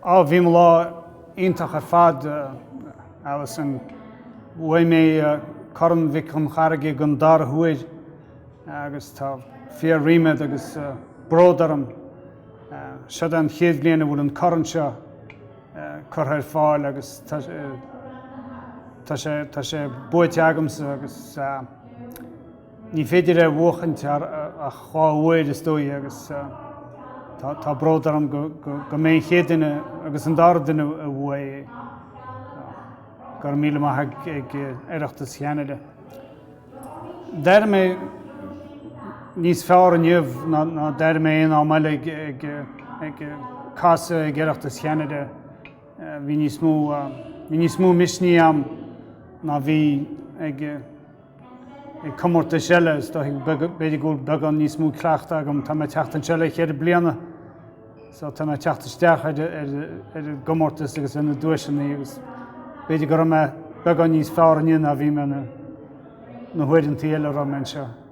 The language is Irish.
bhí lá ionintach ar fad agus an bhfuil mé chum Mhic Concharraige gon dar thuaid agus tá fíor riime agus bródarm siad an chéad bliana bhfuil an corran seo chur ar fáil agus tá sé buaite agamsa agus ní féidir é bhuachant a cháhfuid is dói agus tá bródarm go mé chéad duine agus an dar duine a bhuaid gur míle maith ag Oireachtas Cheanada. Deir mé níos fearr aniuh ná deir mé aon ámbaile ag casa ag Oireachtas Cheanada. Bhí níos mó misní am ná bhí ag comórta seile is beidir go beagán níos mó creacht agam tá mé teacht an seile chéad bliana. So tá mé teacht isteach ar gomórtas agus ina dúiseanna agus beidir go mé beagán níos fearr aniuh ná bhí me na huiid an tíal ar an seo.